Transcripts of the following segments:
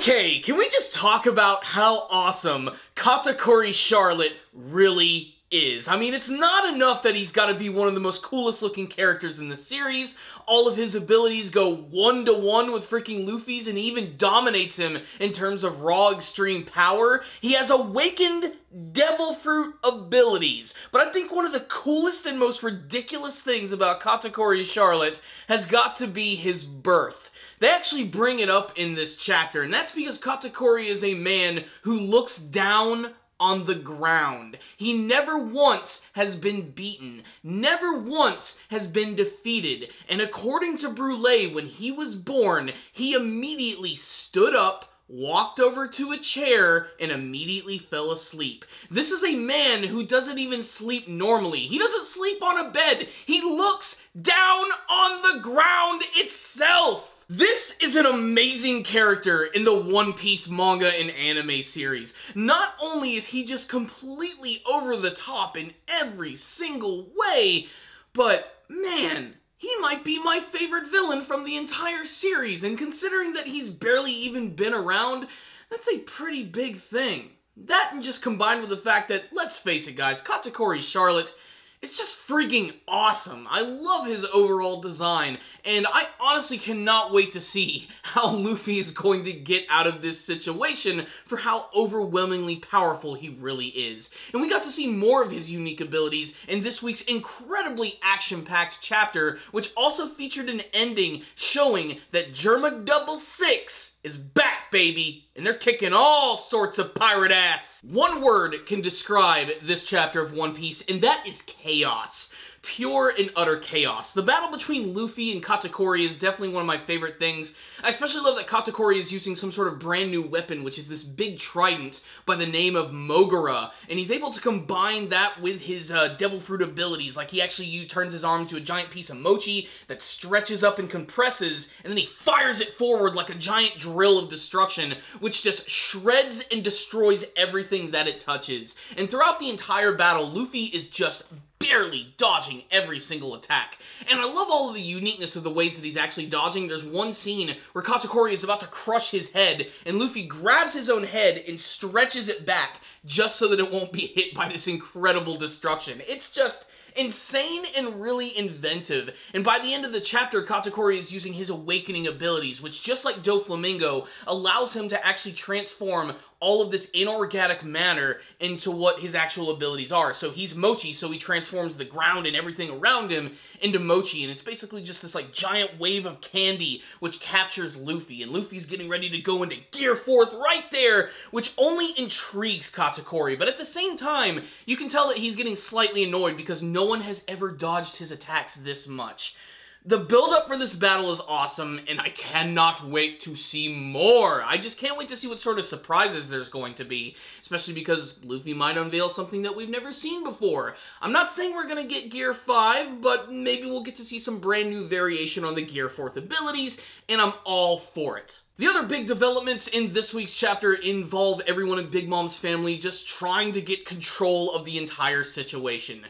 Okay, can we just talk about how awesome Katakuri Charlotte really is? I mean, it's not enough that he's got to be one of the most coolest looking characters in the series. All of his abilities go 1-to-1 with freaking Luffy's, and he even dominates him in terms of raw extreme power. He has awakened devil fruit abilities. But I think one of the coolest and most ridiculous things about Katakuri Charlotte has got to be his birth. They actually bring it up in this chapter, and that's because Katakuri is a man who looks down on the ground. He never once has been beaten, never once has been defeated, and according to Brule, when he was born, he immediately stood up, walked over to a chair, and immediately fell asleep. This is a man who doesn't even sleep normally. He doesn't sleep on a bed. He looks down on the ground itself. This is an amazing character in the One Piece manga and anime series. Not only is he just completely over the top in every single way, but man, he might be my favorite villain from the entire series, and considering that he's barely even been around, that's a pretty big thing. That, and just combined with the fact that, let's face it guys, Katakuri Charlotte, it's just freaking awesome. I love his overall design, and I honestly cannot wait to see how Luffy is going to get out of this situation for how overwhelmingly powerful he really is. And we got to see more of his unique abilities in this week's incredibly action-packed chapter, which also featured an ending showing that Germa 66 is back, baby, and they're kicking all sorts of pirate ass. One word can describe this chapter of One Piece, and that is chaos. Pure and utter chaos. The battle between Luffy and Katakuri is definitely one of my favorite things. I especially love that Katakuri is using some sort of brand new weapon, which is this big trident by the name of Mogura, and he's able to combine that with his devil fruit abilities. Like, he actually turns his arm into a giant piece of mochi that stretches up and compresses, and then he fires it forward like a giant drill of destruction, which just shreds and destroys everything that it touches. And throughout the entire battle, Luffy is just barely dodging every single attack. And I love all of the uniqueness of the ways that he's actually dodging. There's one scene where Katakuri is about to crush his head, and Luffy grabs his own head and stretches it back just so that it won't be hit by this incredible destruction. It's just insane and really inventive. And by the end of the chapter, Katakuri is using his awakening abilities, which, just like Doflamingo, allows him to actually transform all of this inorganic matter into what his actual abilities are. So he's Mochi, so he transforms the ground and everything around him into Mochi, and it's basically just this like giant wave of candy which captures Luffy, and Luffy's getting ready to go into Gear 4 right there, which only intrigues Katakuri, but at the same time, you can tell that he's getting slightly annoyed because no one has ever dodged his attacks this much. The build-up for this battle is awesome, and I cannot wait to see more. I just can't wait to see what sort of surprises there's going to be, especially because Luffy might unveil something that we've never seen before. I'm not saying we're going to get Gear 5, but maybe we'll get to see some brand new variation on the Gear 4th abilities, and I'm all for it. The other big developments in this week's chapter involve everyone in Big Mom's family just trying to get control of the entire situation.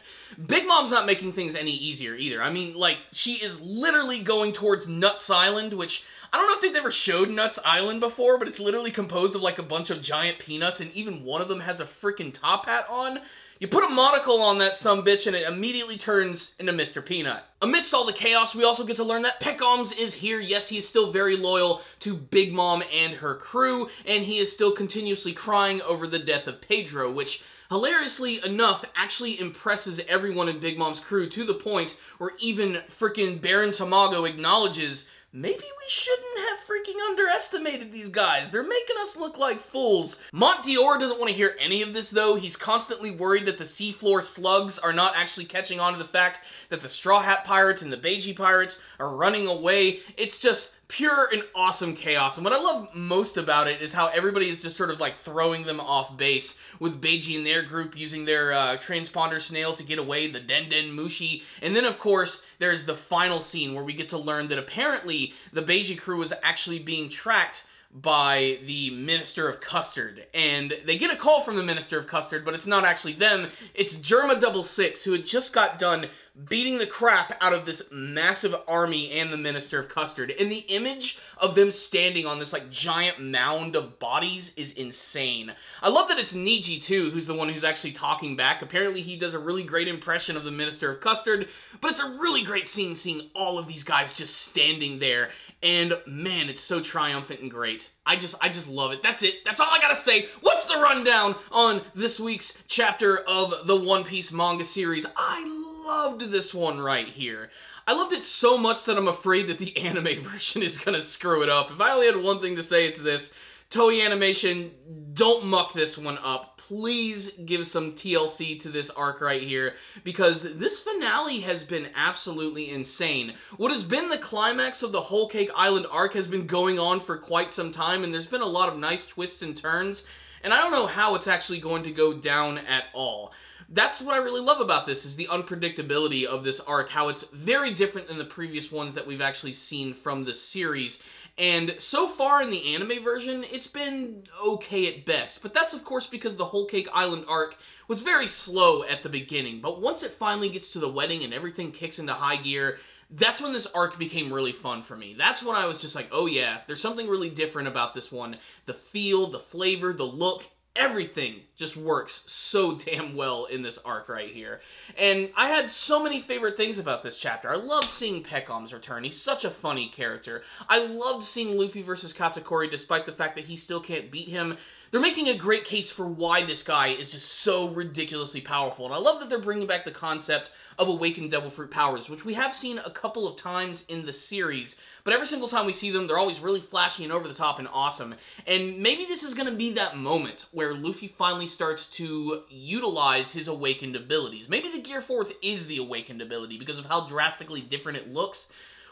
Big Mom's not making things any easier either. I mean, like, she is literally going towards Nuts Island, which I don't know if they've ever showed Nuts Island before, but it's literally composed of like a bunch of giant peanuts, and even one of them has a freaking top hat on. You put a monocle on that sumbitch and it immediately turns into Mr. Peanut. Amidst all the chaos, we also get to learn that Peckoms is here. Yes, he is still very loyal to Big Mom and her crew, and he is still continuously crying over the death of Pedro, which, hilariously enough, actually impresses everyone in Big Mom's crew to the point where even frickin' Baron Tamago acknowledges, maybe we shouldn't have freaking underestimated these guys. They're making us look like fools. Mont Dior doesn't want to hear any of this, though. He's constantly worried that the seafloor slugs are not actually catching on to the fact that the Straw Hat Pirates and the Beiji Pirates are running away. It's just pure and awesome chaos. And what I love most about it is how everybody is just sort of like throwing them off base, with Beiji and their group using their transponder snail to get away, the Den Den Mushi. And then, of course, there's the final scene where we get to learn that apparently the Beiji crew was actually being tracked by the Minister of Custard, and they get a call from the Minister of Custard, but it's not actually them, it's Germa 66, who had just got done beating the crap out of this massive army and the Minister of Custard. And the image of them standing on this, like, giant mound of bodies is insane. I love that it's Niji, too, who's the one who's actually talking back. Apparently, he does a really great impression of the Minister of Custard, but it's a really great scene seeing all of these guys just standing there. And, man, it's so triumphant and great. I just love it. That's it. That's all I gotta say. What's the rundown on this week's chapter of the One Piece manga series? I loved this one right here. I loved it so much that I'm afraid that the anime version is gonna screw it up. If I only had one thing to say, it's this. Toei Animation, don't muck this one up. Please give some TLC to this arc right here, because this finale has been absolutely insane. What has been the climax of the Whole Cake Island arc has been going on for quite some time, and there's been a lot of nice twists and turns, and I don't know how it's actually going to go down at all. That's what I really love about this, is the unpredictability of this arc, how it's very different than the previous ones that we've actually seen from the series. And so far in the anime version, it's been okay at best. But that's of course because the Whole Cake Island arc was very slow at the beginning. But once it finally gets to the wedding and everything kicks into high gear, that's when this arc became really fun for me. That's when I was just like, oh yeah, there's something really different about this one. The feel, the flavor, the look, everything just works so damn well in this arc right here. And I had so many favorite things about this chapter. I loved seeing Pekom's return. He's such a funny character. I loved seeing Luffy versus Katakuri despite the fact that he still can't beat him. They're making a great case for why this guy is just so ridiculously powerful. And I love that they're bringing back the concept of awakened devil fruit powers, which we have seen a couple of times in the series. But every single time we see them, they're always really flashy and over the top and awesome. And maybe this is going to be that moment where Luffy finally starts to utilize his awakened abilities. Maybe the Gear 4th is the awakened ability because of how drastically different it looks.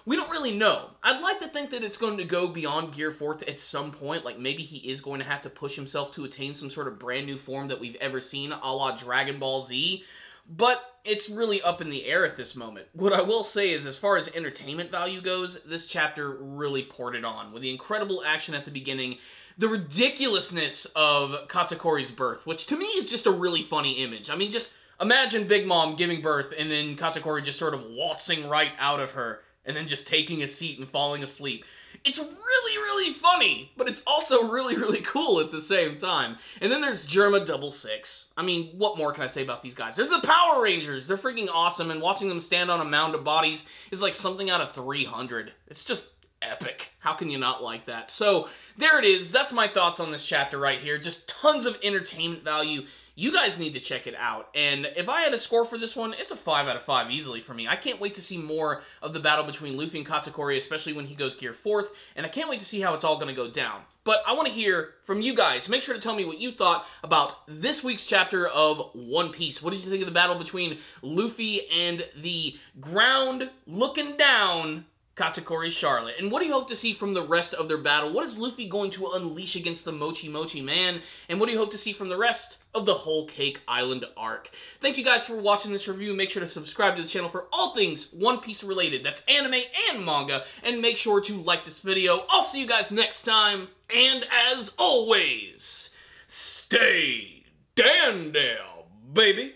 We don't really know. I'd like to think that it's going to go beyond Gear 4th at some point, like maybe he is going to have to push himself to attain some sort of brand new form that we've ever seen, a la Dragon Ball Z, but it's really up in the air at this moment. What I will say is, as far as entertainment value goes, this chapter really poured it on, with the incredible action at the beginning, the ridiculousness of Katakuri's birth, which to me is just a really funny image. I mean, just imagine Big Mom giving birth and then Katakuri just sort of waltzing right out of her, and then just taking a seat and falling asleep. It's really, really funny, but it's also really, really cool at the same time. And then there's Germa 66. I mean, what more can I say about these guys? They're the Power Rangers! They're freaking awesome, and watching them stand on a mound of bodies is like something out of 300. It's just epic. How can you not like that? So, there it is. That's my thoughts on this chapter right here. Just tons of entertainment value. You guys need to check it out, and if I had a score for this one, it's a 5 out of 5 easily for me. I can't wait to see more of the battle between Luffy and Katakuri, especially when he goes Gear 4th, and I can't wait to see how it's all going to go down. But I want to hear from you guys. Make sure to tell me what you thought about this week's chapter of One Piece. What did you think of the battle between Luffy and the ground looking down Katakuri Charlotte? And what do you hope to see from the rest of their battle? What is Luffy going to unleash against the Mochi Mochi Man? And what do you hope to see from the rest of the Whole Cake Island arc? Thank you guys for watching this review. Make sure to subscribe to the channel for all things One Piece related. That's anime and manga. And make sure to like this video. I'll see you guys next time. And as always, stay Dandale, baby.